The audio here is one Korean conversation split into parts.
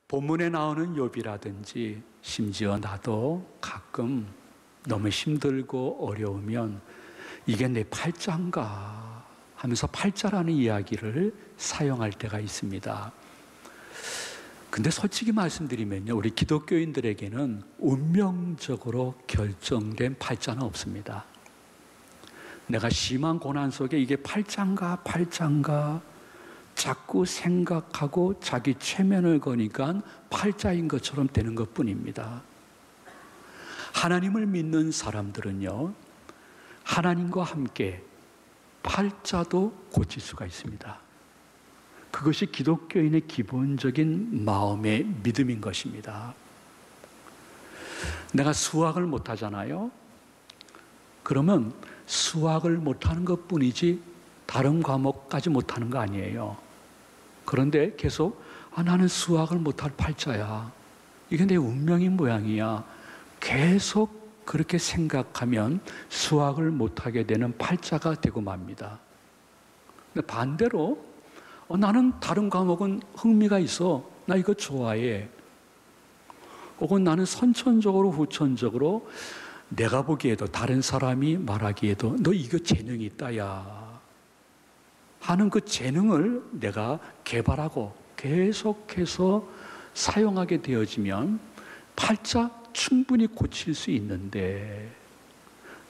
본문에 나오는 욥이라든지 심지어 나도 가끔 너무 힘들고 어려우면 이게 내 팔자인가 하면서 팔자라는 이야기를 사용할 때가 있습니다. 근데 솔직히 말씀드리면요, 우리 기독교인들에게는 운명적으로 결정된 팔자는 없습니다. 내가 심한 고난 속에 이게 팔자인가 자꾸 생각하고 자기 최면을 거니까 팔자인 것처럼 되는 것뿐입니다. 하나님을 믿는 사람들은요, 하나님과 함께 팔자도 고칠 수가 있습니다. 그것이 기독교인의 기본적인 마음의 믿음인 것입니다. 내가 수학을 못하잖아요. 그러면 수학을 못하는 것뿐이지 다른 과목까지 못하는 거 아니에요. 그런데 계속 나는 수학을 못할 팔자야, 이게 내 운명인 모양이야, 계속 그렇게 생각하면 수학을 못하게 되는 팔자가 되고 맙니다. 근데 반대로 나는 다른 과목은 흥미가 있어, 나 이거 좋아해, 혹은 나는 선천적으로 후천적으로 내가 보기에도 다른 사람이 말하기에도 너 이거 재능이 있다 야 하는 그 재능을 내가 개발하고 계속해서 사용하게 되어지면 팔자 충분히 고칠 수 있는데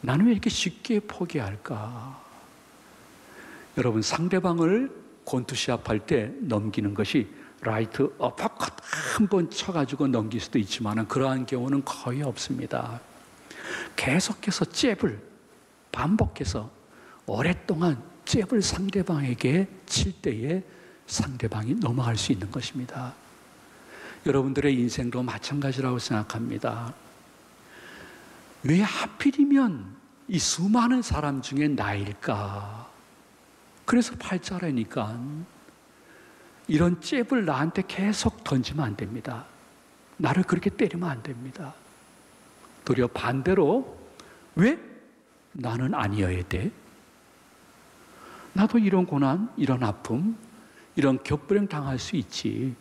나는 왜 이렇게 쉽게 포기할까? 여러분, 상대방을 권투시합 할 때 넘기는 것이 라이트 어퍼컷 한 번 쳐가지고 넘길 수도 있지만 그러한 경우는 거의 없습니다. 계속해서 잽을 반복해서 오랫동안 잽을 상대방에게 칠 때에 상대방이 넘어갈 수 있는 것입니다. 여러분들의 인생도 마찬가지라고 생각합니다. 왜 하필이면 이 수많은 사람 중에 나일까? 그래서 팔자라니까 이런 잽을 나한테 계속 던지면 안 됩니다. 나를 그렇게 때리면 안 됩니다. 도리어 반대로 왜 나는 아니어야 돼? 나도 이런 고난, 이런 아픔, 이런 격불행 당할 수 있지.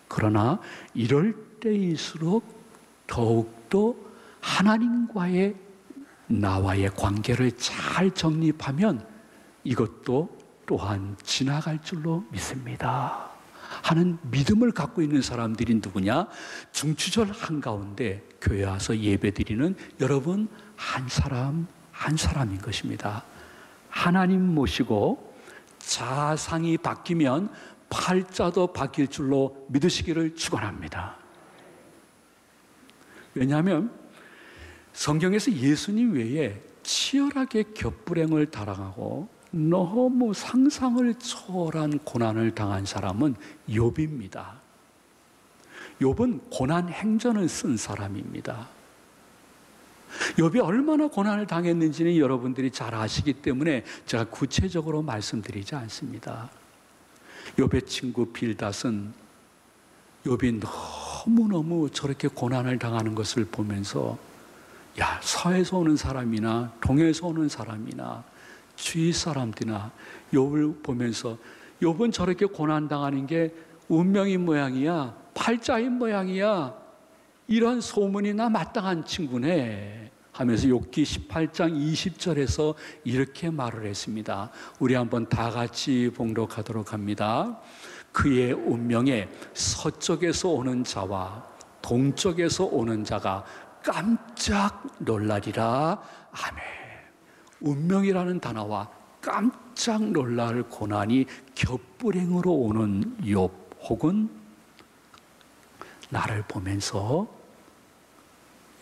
그러나 이럴 때일수록 더욱더 하나님과의 나와의 관계를 잘 정립하면 이것도 또한 지나갈 줄로 믿습니다 하는 믿음을 갖고 있는 사람들이 누구냐? 중추절 한가운데 교회 와서 예배드리는 여러분 한 사람 한 사람인 것입니다. 하나님 모시고 자상이 바뀌면 팔자도 바뀔 줄로 믿으시기를 축원합니다. 왜냐하면 성경에서 예수님 외에 치열하게 격불행을 당하고 너무 상상을 초월한 고난을 당한 사람은 욥입니다. 욥은 고난 행전을 쓴 사람입니다. 욥이 얼마나 고난을 당했는지는 여러분들이 잘 아시기 때문에 제가 구체적으로 말씀드리지 않습니다. 욥의 친구 빌닷은 욥이 너무너무 저렇게 고난을 당하는 것을 보면서 야, 서에서 오는 사람이나 동에서 오는 사람이나 주위 사람들이나 욥을 보면서 욥은 저렇게 고난당하는 게 운명인 모양이야, 팔자인 모양이야, 이런 소문이 나 마땅한 친구네 하면서 욥기 18장 20절에서 이렇게 말을 했습니다. 우리 한번 다 같이 봉독하도록 합니다. 그의 운명에 서쪽에서 오는 자와 동쪽에서 오는 자가 깜짝 놀라리라. 아멘. 운명이라는 단어와 깜짝 놀랄 고난이 겹불행으로 오는 욥 혹은 나를 보면서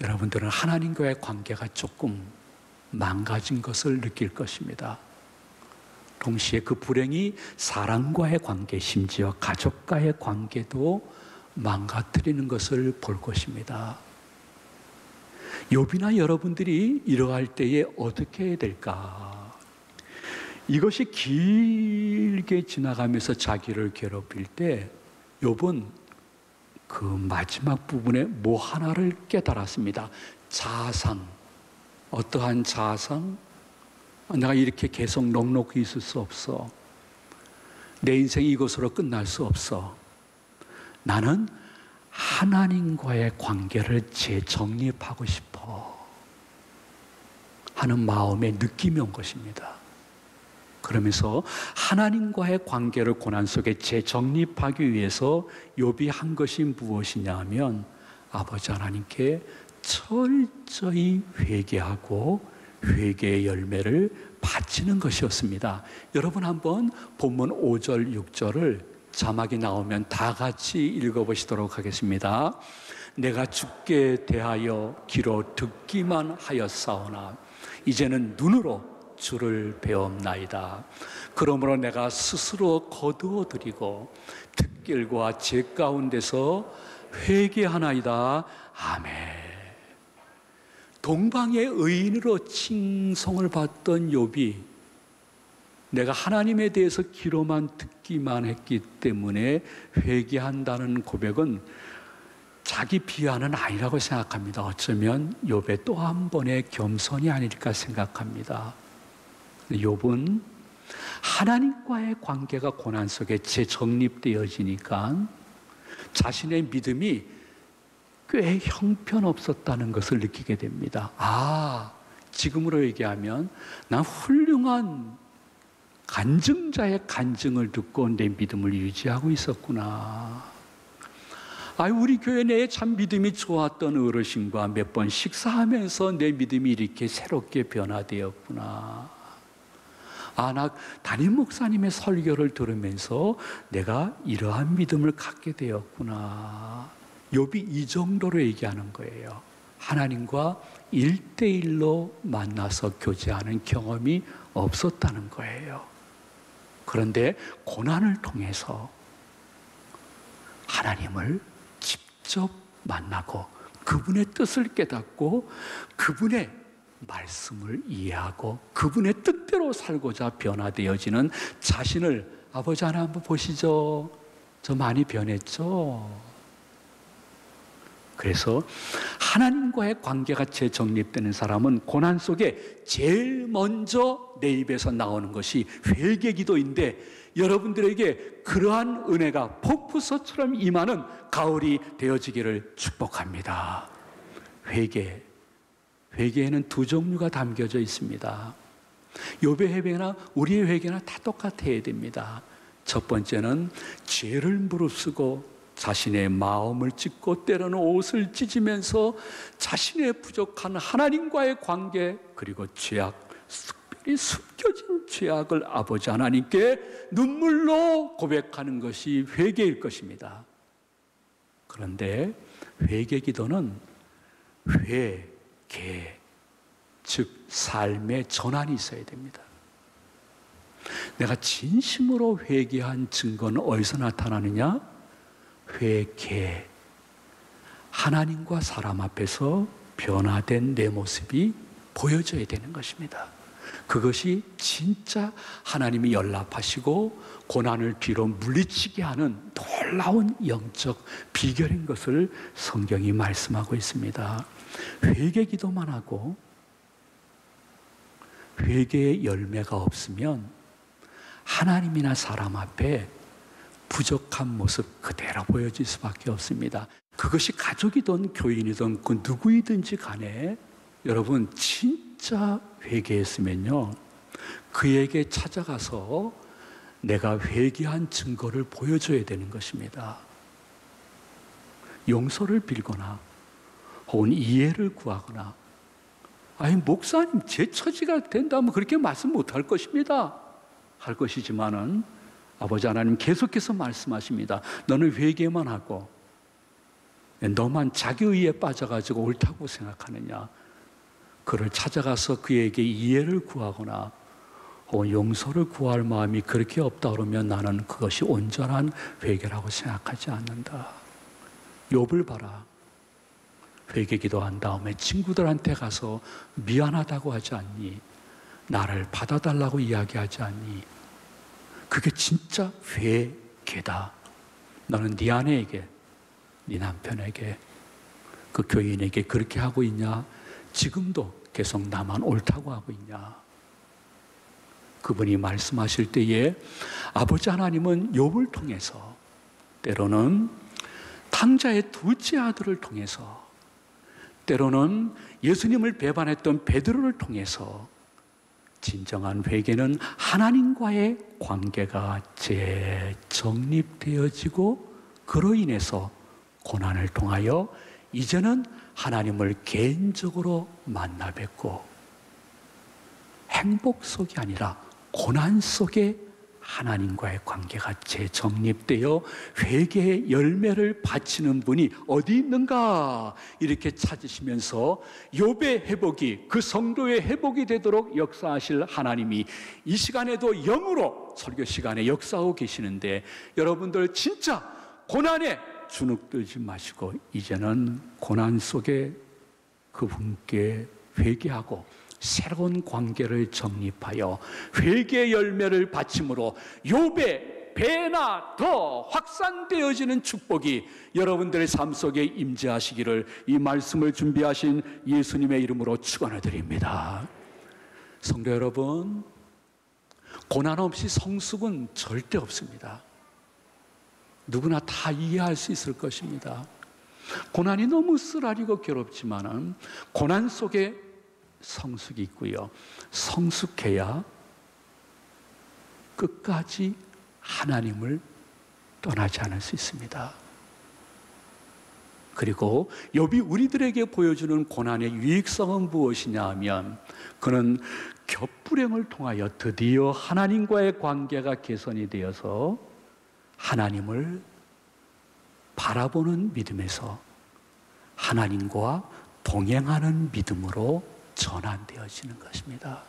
여러분들은 하나님과의 관계가 조금 망가진 것을 느낄 것입니다. 동시에 그 불행이 사람과의 관계, 심지어 가족과의 관계도 망가뜨리는 것을 볼 것입니다. 욥이나 여러분들이 이러할 때에 어떻게 해야 될까? 이것이 길게 지나가면서 자기를 괴롭힐 때 욥은 그 마지막 부분에 뭐 하나를 깨달았습니다. 자상. 어떠한 자상? 내가 이렇게 계속 넉넉히 있을 수 없어. 내 인생이 이것으로 끝날 수 없어. 나는 하나님과의 관계를 재정립하고 싶어 하는 마음의 느낌이 온 것입니다. 그러면서 하나님과의 관계를 고난 속에 재정립하기 위해서 욥이 한 것이 무엇이냐 하면 아버지 하나님께 철저히 회개하고 회개의 열매를 바치는 것이었습니다. 여러분 한번 본문 5절, 6절을 자막이 나오면 다 같이 읽어보시도록 하겠습니다. 내가 주께 대하여 귀로 듣기만 하였사오나 이제는 눈으로 주를 배움나이다. 그러므로 내가 스스로 거두어드리고 특길과 제 가운데서 회개하나이다. 아멘. 동방의 의인으로 칭송을 받던 욥이 내가 하나님에 대해서 귀로만 듣기만 했기 때문에 회개한다는 고백은 자기 비하는 아니라고 생각합니다. 어쩌면 욥의 또 한 번의 겸손이 아닐까 생각합니다. 욥은 하나님과의 관계가 고난 속에 재정립되어지니까 자신의 믿음이 꽤 형편없었다는 것을 느끼게 됩니다. 아, 지금으로 얘기하면 난 훌륭한 간증자의 간증을 듣고 내 믿음을 유지하고 있었구나. 우리 교회 내에 참 믿음이 좋았던 어르신과 몇 번 식사하면서 내 믿음이 이렇게 새롭게 변화되었구나. 나 담임 목사님의 설교를 들으면서 내가 이러한 믿음을 갖게 되었구나. 욥이 이 정도로 얘기하는 거예요. 하나님과 1대1로 만나서 교제하는 경험이 없었다는 거예요. 그런데 고난을 통해서 하나님을 직접 만나고 그분의 뜻을 깨닫고 그분의 말씀을 이해하고 그분의 뜻대로 살고자 변화되어지는 자신을 아버지 하나 한번 보시죠. 저 많이 변했죠. 그래서 하나님과의 관계가 재정립되는 사람은 고난 속에 제일 먼저 내 입에서 나오는 것이 회개기도인데 여러분들에게 그러한 은혜가 폭포수처럼 임하는 가을이 되어지기를 축복합니다. 회개에는 두 종류가 담겨져 있습니다. 욥의 회개나 우리의 회개나 다 똑같아야 됩니다. 첫 번째는 죄를 무릅쓰고 자신의 마음을 찢고 때로는 옷을 찢으면서 자신의 부족한 하나님과의 관계 그리고 죄악, 특별히 숨겨진 죄악을 아버지 하나님께 눈물로 고백하는 것이 회개일 것입니다. 그런데 회개 기도는 회개, 즉 삶의 전환이 있어야 됩니다. 내가 진심으로 회개한 증거는 어디서 나타나느냐? 회개, 하나님과 사람 앞에서 변화된 내 모습이 보여져야 되는 것입니다. 그것이 진짜 하나님이 연락하시고 고난을 뒤로 물리치게 하는 놀라운 영적 비결인 것을 성경이 말씀하고 있습니다. 회개 기도만 하고 회개의 열매가 없으면 하나님이나 사람 앞에 부족한 모습 그대로 보여질 수밖에 없습니다. 그것이 가족이든 교인이든 그 누구이든지 간에 여러분 진짜 회개했으면요 그에게 찾아가서 내가 회개한 증거를 보여줘야 되는 것입니다. 용서를 빌거나 혹은 이해를 구하거나 목사님 제 처지가 된다면 그렇게 말씀 못할 것입니다. 할 것이지만은 아버지 하나님 계속해서 말씀하십니다. 너는 회개만 하고 너만 자기의에 빠져가지고 옳다고 생각하느냐. 그를 찾아가서 그에게 이해를 구하거나 혹은 용서를 구할 마음이 그렇게 없다 그러면 나는 그것이 온전한 회개라고 생각하지 않는다. 욥을 봐라. 회개 기도한 다음에 친구들한테 가서 미안하다고 하지 않니? 나를 받아달라고 이야기하지 않니? 그게 진짜 회개다. 너는 네 아내에게, 네 남편에게, 그 교인에게 그렇게 하고 있냐? 지금도 계속 나만 옳다고 하고 있냐? 그분이 말씀하실 때에 아버지 하나님은 욥을 통해서 때로는 탕자의 둘째 아들을 통해서, 때로는 예수님을 배반했던 베드로를 통해서 진정한 회개는 하나님과의 관계가 재정립되어지고, 그로 인해서 고난을 통하여 이제는 하나님을 개인적으로 만나 뵙고, 행복 속이 아니라 고난 속에 하나님과의 관계가 재정립되어 회개의 열매를 바치는 분이 어디 있는가 이렇게 찾으시면서 욥의 회복이, 그 성도의 회복이 되도록 역사하실 하나님이 이 시간에도 영으로 설교 시간에 역사하고 계시는데, 여러분들 진짜 고난에 주눅들지 마시고 이제는 고난 속에 그분께 회개하고 새로운 관계를 정립하여 회개의 열매를 바침으로 욥의 배나 더 확산되어지는 축복이 여러분들의 삶 속에 임재하시기를 이 말씀을 준비하신 예수님의 이름으로 축원을 드립니다. 성도 여러분, 고난 없이 성숙은 절대 없습니다. 누구나 다 이해할 수 있을 것입니다. 고난이 너무 쓰라리고 괴롭지만은 고난 속에 성숙이 있고요. 성숙해야 끝까지 하나님을 떠나지 않을 수 있습니다. 그리고 욥이 우리들에게 보여주는 고난의 유익성은 무엇이냐 하면, 그는 겹불행을 통하여 드디어 하나님과의 관계가 개선이 되어서 하나님을 바라보는 믿음에서 하나님과 동행하는 믿음으로 전환되어지는 것입니다.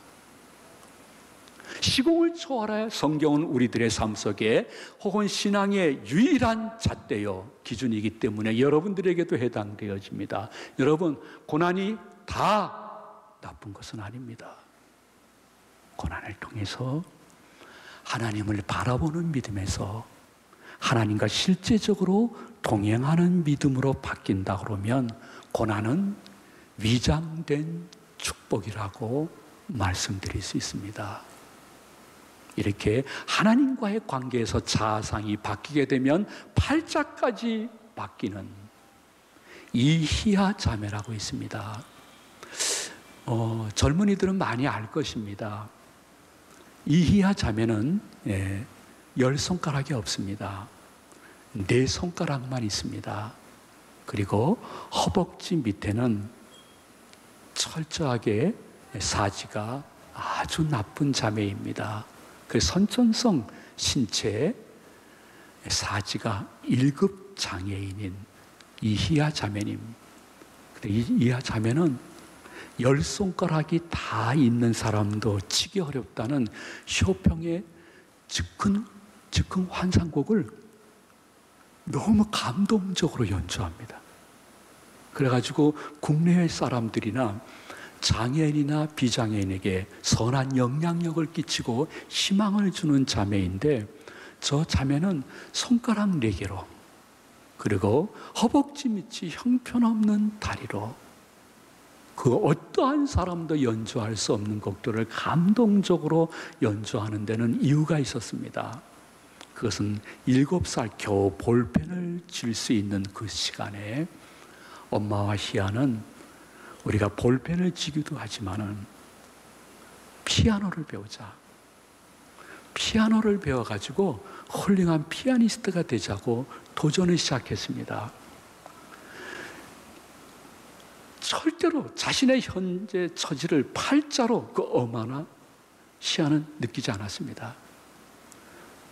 시공을 초월하여 성경은 우리들의 삶 속에 혹은 신앙의 유일한 잣대요 기준이기 때문에 여러분들에게도 해당되어집니다. 여러분, 고난이 다 나쁜 것은 아닙니다. 고난을 통해서 하나님을 바라보는 믿음에서 하나님과 실제적으로 동행하는 믿음으로 바뀐다 그러면 고난은 위장된 축복이라고 말씀드릴 수 있습니다. 이렇게 하나님과의 관계에서 자아상이 바뀌게 되면 팔자까지 바뀌는 이희야 자매라고 있습니다. 젊은이들은 많이 알 것입니다. 이희야 자매는 10손가락이 없습니다. 4손가락만 있습니다. 그리고 허벅지 밑에는 철저하게 사지가 아주 나쁜 자매입니다. 그 선천성 신체 사지가 1급 장애인인 이희야 자매님. 이희야 자매는 10손가락이 다 있는 사람도 치기 어렵다는 쇼팽의 즉흥 환상곡을 너무 감동적으로 연주합니다. 그래가지고 국내외 사람들이나 장애인이나 비장애인에게 선한 영향력을 끼치고 희망을 주는 자매인데, 저 자매는 손가락 4개로 그리고 허벅지 밑이 형편없는 다리로 그 어떠한 사람도 연주할 수 없는 곡들을 감동적으로 연주하는 데는 이유가 있었습니다. 그것은 7살 겨우 볼펜을 쥘 수 있는 그 시간에 엄마와 희야는 우리가 볼펜을 쥐기도 하지만은 피아노를 배우자. 피아노를 배워가지고 훌륭한 피아니스트가 되자고 도전을 시작했습니다. 절대로 자신의 현재 처지를 팔자로 그 엄마나 희야는 느끼지 않았습니다.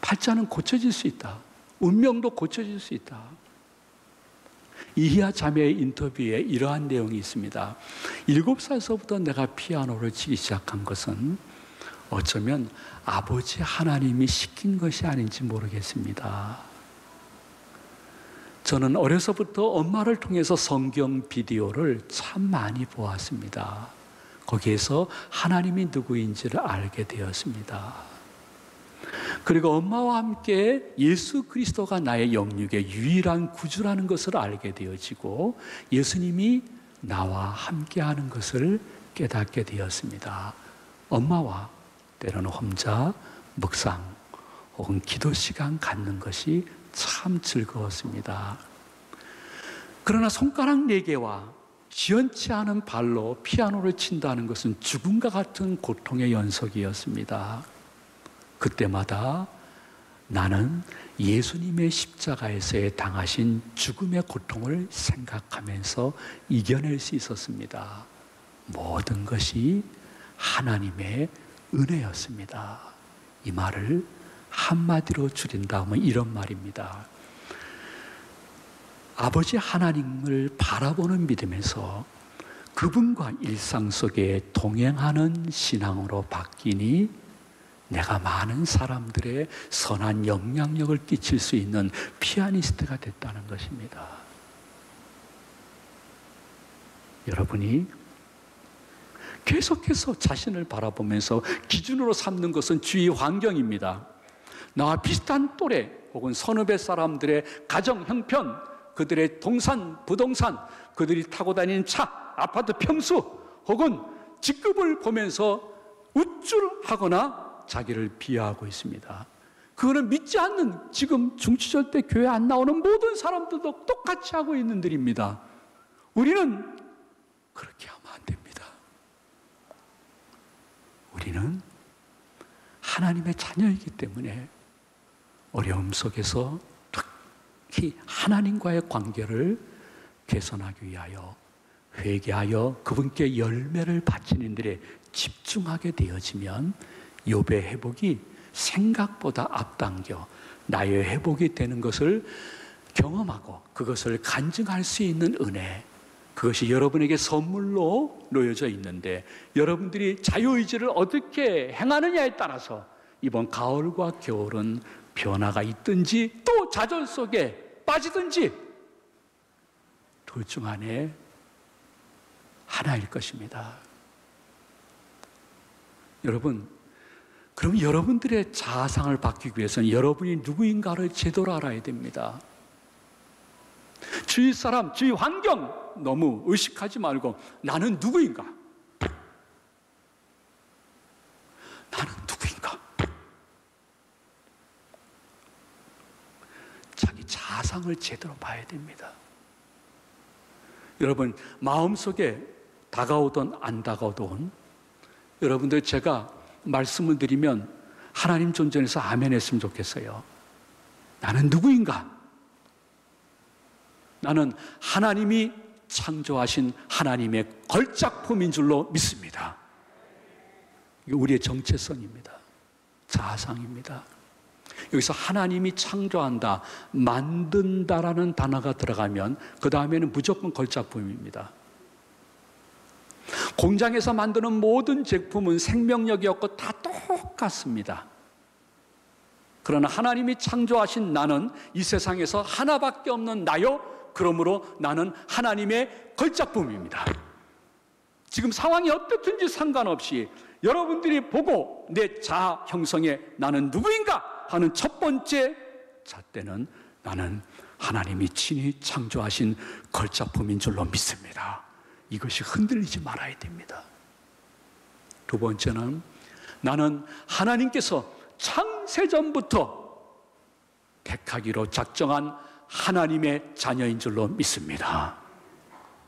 팔자는 고쳐질 수 있다. 운명도 고쳐질 수 있다. 이희야 자매의 인터뷰에 이러한 내용이 있습니다. 7살서부터 내가 피아노를 치기 시작한 것은 어쩌면 아버지 하나님이 시킨 것이 아닌지 모르겠습니다. 저는 어려서부터 엄마를 통해서 성경 비디오를 참 많이 보았습니다. 거기에서 하나님이 누구인지를 알게 되었습니다. 그리고 엄마와 함께 예수 그리스도가 나의 영육의 유일한 구주라는 것을 알게 되어지고 예수님이 나와 함께하는 것을 깨닫게 되었습니다. 엄마와 때로는 혼자 묵상 혹은 기도 시간 갖는 것이 참 즐거웠습니다. 그러나 손가락 4개와 시원치 않은 발로 피아노를 친다는 것은 죽음과 같은 고통의 연속이었습니다. 그때마다 나는 예수님의 십자가에서의 당하신 죽음의 고통을 생각하면서 이겨낼 수 있었습니다. 모든 것이 하나님의 은혜였습니다. 이 말을 한마디로 줄인다면 이런 말입니다. 아버지 하나님을 바라보는 믿음에서 그분과 일상 속에 동행하는 신앙으로 바뀌니 내가 많은 사람들의 선한 영향력을 끼칠 수 있는 피아니스트가 됐다는 것입니다. 여러분이 계속해서 자신을 바라보면서 기준으로 삼는 것은 주위 환경입니다. 나와 비슷한 또래 혹은 선후배 사람들의 가정 형편, 그들의 동산, 부동산, 그들이 타고 다니는 차, 아파트 평수 혹은 직급을 보면서 우쭐하거나 자기를 비하하고 있습니다. 그거는 믿지 않는 지금 중추절 때 교회 안 나오는 모든 사람들도 똑같이 하고 있는 일입니다. 우리는 그렇게 하면 안 됩니다. 우리는 하나님의 자녀이기 때문에 어려움 속에서 특히 하나님과의 관계를 개선하기 위하여 회개하여 그분께 열매를 바치는 일에 집중하게 되어지면 욥의 회복이 생각보다 앞당겨 나의 회복이 되는 것을 경험하고 그것을 간증할 수 있는 은혜, 그것이 여러분에게 선물로 놓여져 있는데 여러분들이 자유의지를 어떻게 행하느냐에 따라서 이번 가을과 겨울은 변화가 있든지 또 좌절 속에 빠지든지 둘 중 안에 하나일 것입니다. 여러분, 그럼 여러분들의 자아상을 바뀌기 위해서는 여러분이 누구인가를 제대로 알아야 됩니다. 주위 사람, 주위 환경 너무 의식하지 말고 나는 누구인가? 나는 누구인가? 자기 자아상을 제대로 봐야 됩니다. 여러분, 마음속에 다가오든 안 다가오든 여러분들 제가 말씀을 드리면 하나님 존전에서 아멘 했으면 좋겠어요. 나는 누구인가? 나는 하나님이 창조하신 하나님의 걸작품인 줄로 믿습니다. 이게 우리의 정체성입니다. 자아상입니다. 여기서 하나님이 창조한다, 만든다라는 단어가 들어가면 그 다음에는 무조건 걸작품입니다. 공장에서 만드는 모든 제품은 생명력이 없고 다 똑같습니다. 그러나 하나님이 창조하신 나는 이 세상에서 하나밖에 없는 나요, 그러므로 나는 하나님의 걸작품입니다. 지금 상황이 어떻든지 상관없이 여러분들이 보고 내 자아 형성에 나는 누구인가 하는 첫 번째 잣대는 나는 하나님이 친히 창조하신 걸작품인 줄로 믿습니다. 이것이 흔들리지 말아야 됩니다. 두 번째는 나는 하나님께서 창세전부터 택하기로 작정한 하나님의 자녀인 줄로 믿습니다.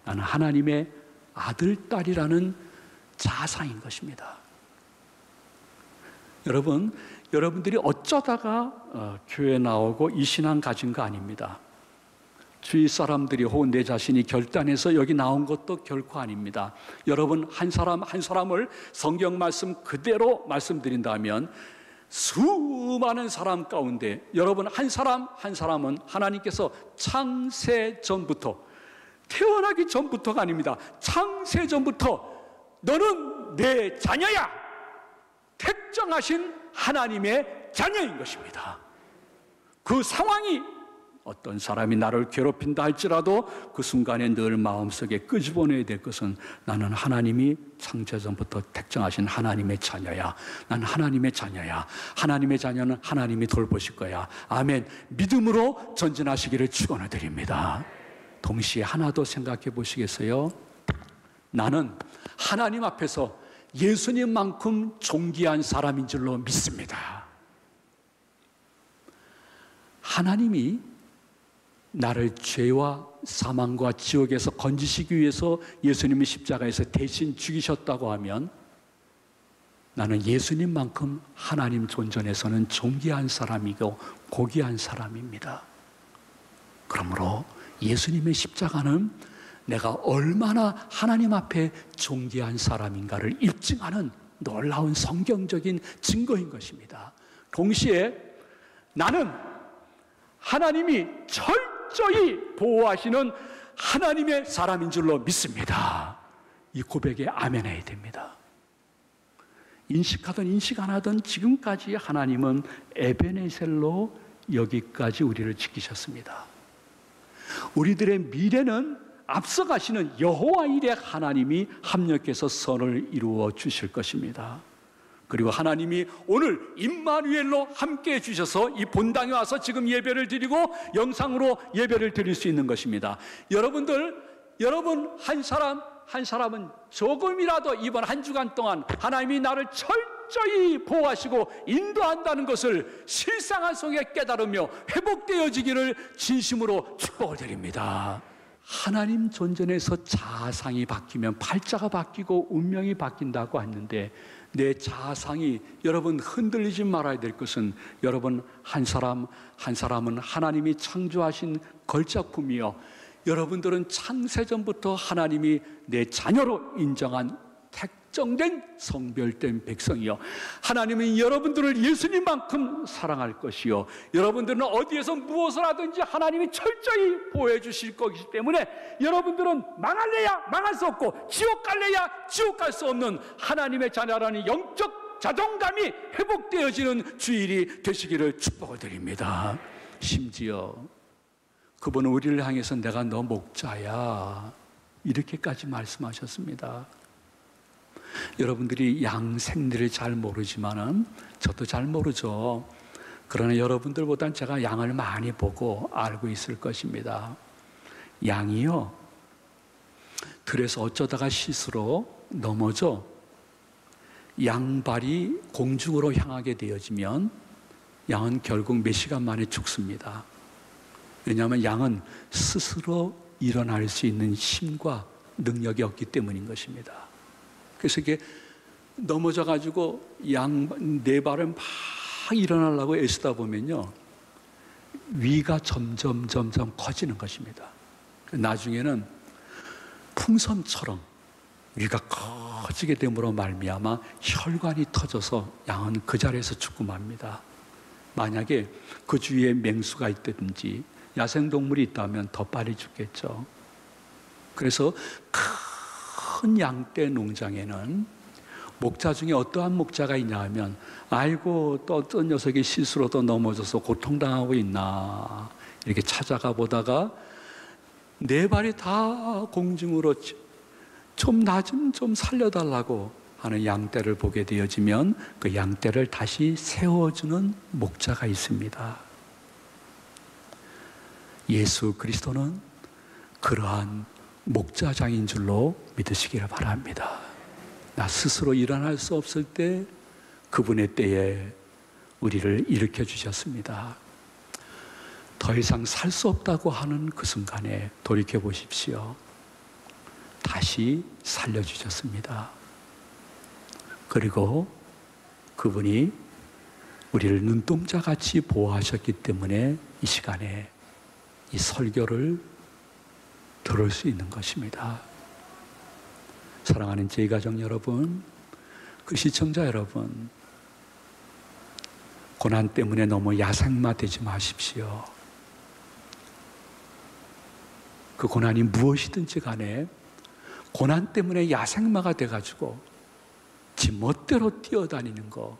나는 하나님의 아들, 딸이라는 자아상인 것입니다. 여러분들이 어쩌다가 교회 나오고 이 신앙 가진 거 아닙니다. 주위 사람들이 혹은 내 자신이 결단해서 여기 나온 것도 결코 아닙니다. 여러분 한 사람 한 사람을 성경 말씀 그대로 말씀드린다면 수많은 사람 가운데 여러분 한 사람 한 사람은 하나님께서 창세 전부터, 태어나기 전부터가 아닙니다. 창세 전부터 너는 내 자녀야, 택정하신 하나님의 자녀인 것입니다. 그 상황이 어떤 사람이 나를 괴롭힌다 할지라도 그 순간에 늘 마음속에 끄집어내야 될 것은 나는 하나님이 창세전부터 택정하신 하나님의 자녀야. 나는 하나님의 자녀야. 하나님의 자녀는 하나님이 돌보실 거야. 아멘. 믿음으로 전진하시기를 축원드립니다. 동시에 하나 더 생각해 보시겠어요? 나는 하나님 앞에서 예수님만큼 존귀한 사람인 줄로 믿습니다. 하나님이 나를 죄와 사망과 지옥에서 건지시기 위해서 예수님이 십자가에서 대신 죽이셨다고 하면 나는 예수님만큼 하나님 존전에서는 존귀한 사람이고 고귀한 사람입니다. 그러므로 예수님의 십자가는 내가 얼마나 하나님 앞에 존귀한 사람인가를 입증하는 놀라운 성경적인 증거인 것입니다. 동시에 나는 하나님이 철저히 보호하시는 하나님의 사람인 줄로 믿습니다. 이 고백에 아멘해야 됩니다. 인식하든 인식 안 하든 지금까지 하나님은 에베네셀로 여기까지 우리를 지키셨습니다. 우리들의 미래는 앞서가시는 여호와 일에 하나님이 합력해서 선을 이루어 주실 것입니다. 그리고 하나님이 오늘 임마누엘로 함께해 주셔서 이 본당에 와서 지금 예배를 드리고 영상으로 예배를 드릴 수 있는 것입니다. 여러분 한 사람은 조금이라도 이번 한 주간 동안 하나님이 나를 철저히 보호하시고 인도한다는 것을 실상한 속에 깨달으며 회복되어지기를 진심으로 축복을 드립니다. 하나님 존전에서 자아상이 바뀌면 팔자가 바뀌고 운명이 바뀐다고 했는데 내 자아상이 여러분 흔들리지 말아야 될 것은 여러분 한 사람은 하나님이 창조하신 걸작품이요, 여러분들은 창세전부터 하나님이 내 자녀로 인정한 택정된 성별된 백성이요, 하나님은 여러분들을 예수님만큼 사랑할 것이요, 여러분들은 어디에서 무엇을 하든지 하나님이 철저히 보호해 주실 것이기 때문에 여러분들은 망할래야 망할 수 없고 지옥 갈래야 지옥 갈 수 없는 하나님의 자녀라는 영적 자존감이 회복되어지는 주일이 되시기를 축복을 드립니다. 심지어 그분은 우리를 향해서 내가 너 목자야 이렇게까지 말씀하셨습니다. 여러분들이 양 생리를 잘 모르지만은 저도 잘 모르죠. 그러나 여러분들보단 제가 양을 많이 보고 알고 있을 것입니다. 양이요, 들에서 어쩌다가 시스로 넘어져 양발이 공중으로 향하게 되어지면 양은 결국 몇 시간 만에 죽습니다. 왜냐하면 양은 스스로 일어날 수 있는 힘과 능력이 없기 때문인 것입니다. 그래서 이게 넘어져가지고 양 네 발을 막 일어나려고 애쓰다 보면요, 위가 점점 커지는 것입니다. 나중에는 풍선처럼 위가 커지게 됨으로 말미암아 혈관이 터져서 양은 그 자리에서 죽고 맙니다. 만약에 그 주위에 맹수가 있다든지 야생동물이 있다면 더 빨리 죽겠죠. 그래서 큰 양떼 농장에는 목자 중에 어떠한 목자가 있냐 하면, 아이고 또 어떤 녀석이 실수로 또 넘어져서 고통당하고 있나 이렇게 찾아가 보다가 네 발이 다 공중으로 좀 나 좀 살려달라고 하는 양떼를 보게 되어지면 그 양떼를 다시 세워주는 목자가 있습니다. 예수 그리스도는 그러한 목자장인 줄로 믿으시기를 바랍니다. 나 스스로 일어날 수 없을 때 그분의 때에 우리를 일으켜 주셨습니다. 더 이상 살 수 없다고 하는 그 순간에 돌이켜 보십시오. 다시 살려주셨습니다. 그리고 그분이 우리를 눈동자같이 보호하셨기 때문에 이 시간에 이 설교를 들을 수 있는 것입니다. 사랑하는 제2가족 여러분, 그 시청자 여러분, 고난 때문에 너무 야생마되지 마십시오. 그 고난이 무엇이든지 간에 고난 때문에 야생마가 돼가지고 지 멋대로 뛰어다니는 거,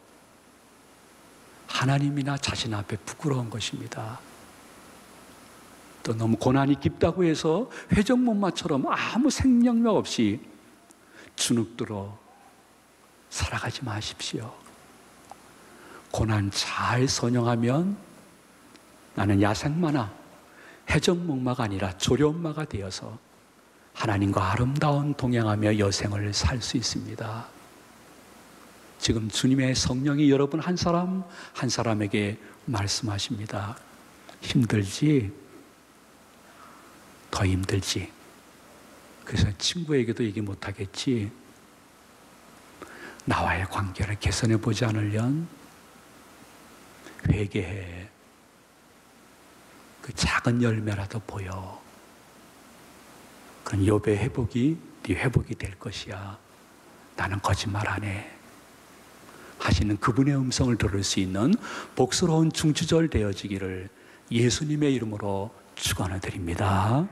하나님이나 자신 앞에 부끄러운 것입니다. 또 너무 고난이 깊다고 해서 회전목마처럼 아무 생명력 없이 주눅들어 살아가지 마십시오. 고난 잘 선영하면 나는 야생마나 회전목마가 아니라 조련마가 되어서 하나님과 아름다운 동행하며 여생을 살 수 있습니다. 지금 주님의 성령이 여러분 한 사람 한 사람에게 말씀하십니다. 힘들지? 더 힘들지. 그래서 친구에게도 얘기 못하겠지. 나와의 관계를 개선해 보지 않으련 회개해. 그 작은 열매라도 보여. 그건 욥의 회복이 네 회복이 될 것이야. 나는 거짓말 안 해. 하시는 그분의 음성을 들을 수 있는 복스러운 중추절 되어지기를 예수님의 이름으로 축원해 드립니다.